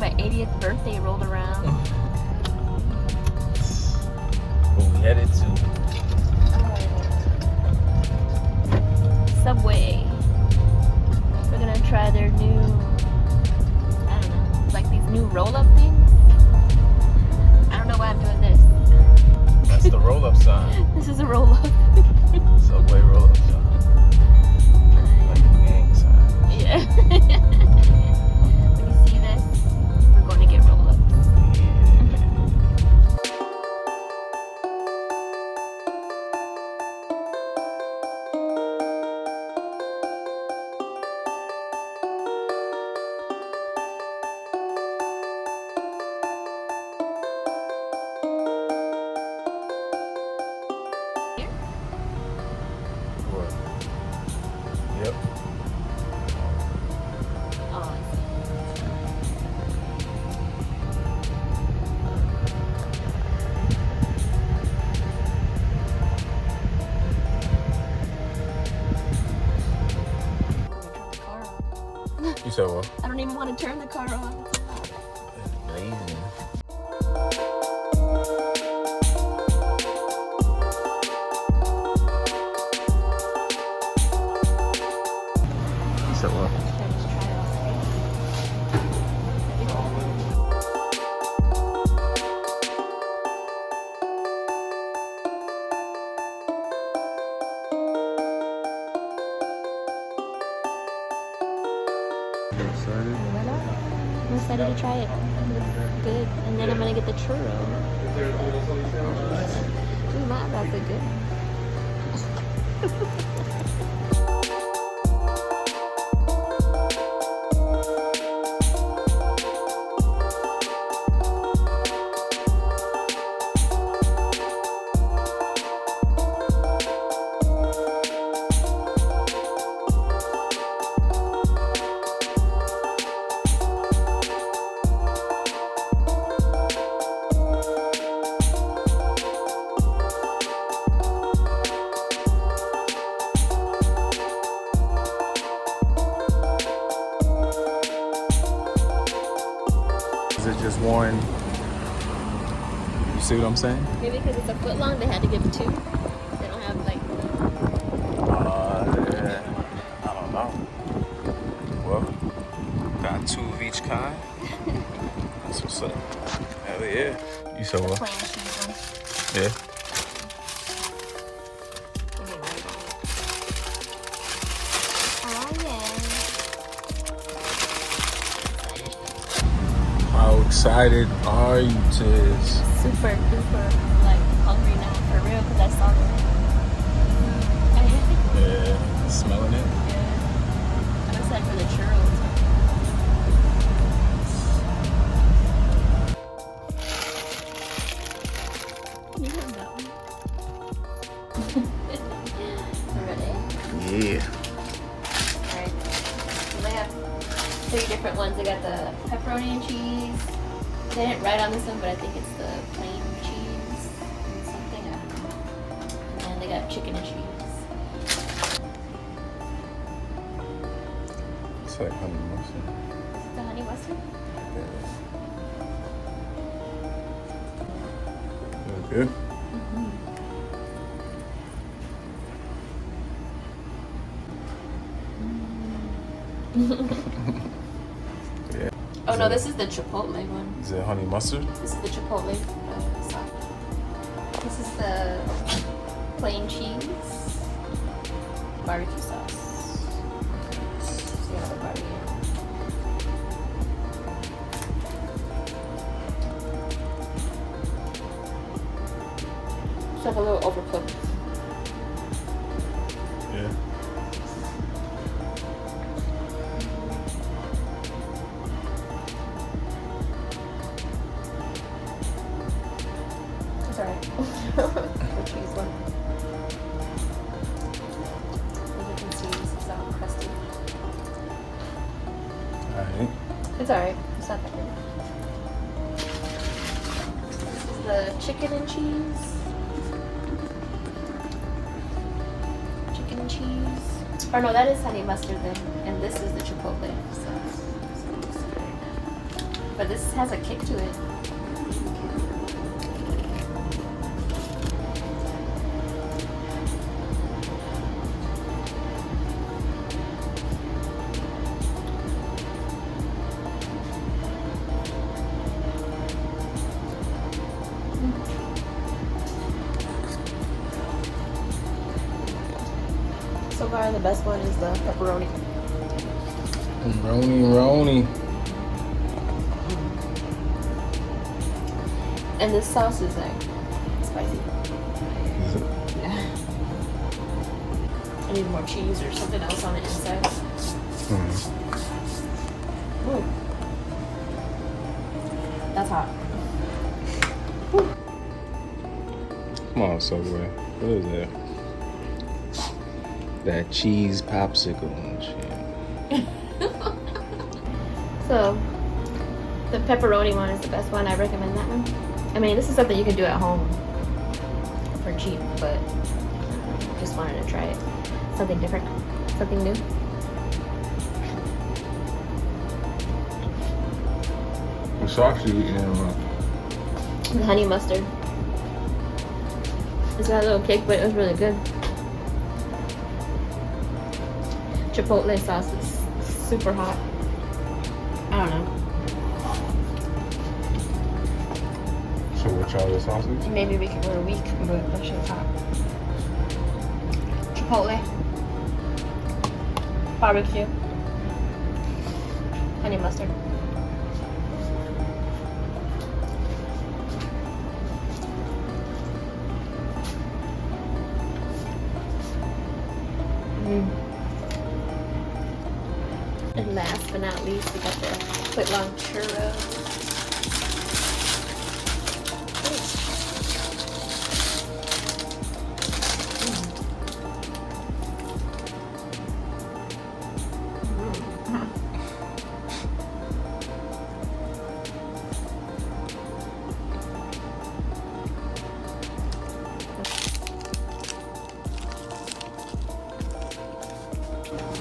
my 80th birthday rolled around. Where we headed to? Subway. We're gonna try their new, I don't know, like these new roll-up things. I don't know why I'm doing this. That's the roll-up sign. This is a roll-up. Subway roll-up sign. Like a gang sign. Yeah. When you see this, we're going to get roll-ups. Yep. Oh, I You said what? I don't even want to turn the car on. Blazing. You said what? Excited? I'm excited to try it. It's good. And then I'm gonna get the churro. Ooh, my eyebrows look good. Is it just one? You see what I'm saying? Maybe because it's a foot long, they had to give 2. They don't have like. Yeah. I don't know. Well, got 2 of each kind. That's what's up. Hell yeah. You said what? Plain cheese one. Yeah. Oh yeah. How excited are you, Tiz? Super duper like hungry now for real because I saw them. Yeah. Smelling it? Yeah. I'm excited for the churros. You have that one. Ready? Yeah. Alright. So they have 3 different ones. They got the pepperoni and cheese. They didn't write on this one, but I think it's the plain cheese and something. I don't know. And they got chicken and cheese. It's like honey mustard. Is it the honey mustard? Yeah. Good. Yeah. Oh no, this is the chipotle one. Is it honey mustard? This is the chipotle sauce. This is the plain cheese barbecue sauce. See how the barbecue. It's like a little overcooked. Yeah. It's alright. The cheese one. As you can see, this is all crusty. Alright. It's alright. It's not that good. This is the chicken and cheese. Chicken and cheese. Or no, that is honey mustard then. And this is the chipotle sauce. But this has a kick to it. So far, the best one is the pepperoni. Roni. And this sauce is like spicy. Is it? Yeah. I need more cheese or something else on the inside. Ooh. That's hot. Whew. Come on, Subway. What is that? That cheese popsicle and shit. So, the pepperoni one is the best one. I recommend that one. I mean, this is something you can do at home for cheap, but just wanted to try it. Something different, something new. What sauce you eating on? The honey mustard. It's got a little kick, but it was really good. Chipotle sauce is super hot. I don't know. So what y'all sausage? Maybe we're weak, but that shit's hot. Chipotle. Barbecue. Honey mustard. And last but not least, we got the Footlong churros.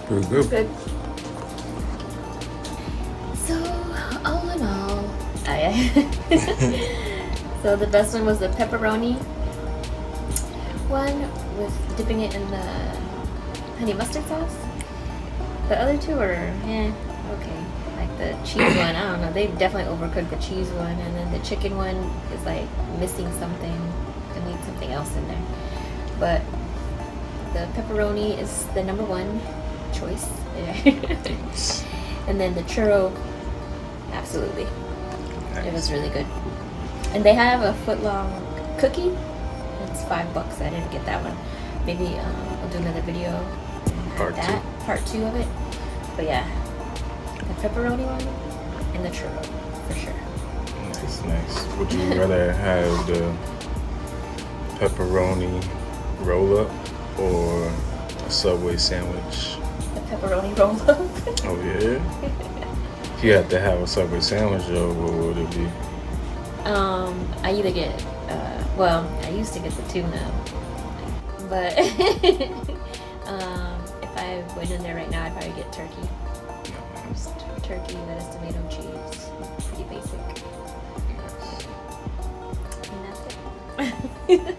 Pretty good. Good. So, all in all, so the best one was the pepperoni one with dipping it in the honey mustard sauce. The other two are, okay. Like the cheese one, I don't know. They definitely overcooked the cheese one, and then the chicken one is like missing something. They need something else in there. But the pepperoni is the number one choice. And then the churro, absolutely. Nice. It was really good. And they have a footlong cookie. It's $5. I didn't get that one. Maybe I'll do another video and Part have that part 2 of it. But yeah, the pepperoni one and the churro for sure. Nice. Would you rather have the pepperoni roll up or a Subway sandwich? The pepperoni roll up. Oh yeah. If you had to have a Subway sandwich, though, what would it be? I either get, I used to get the tuna, but if I went in there right now, I'd probably get turkey. Just turkey, lettuce, tomato, cheese. Pretty basic. Nice. And that's it.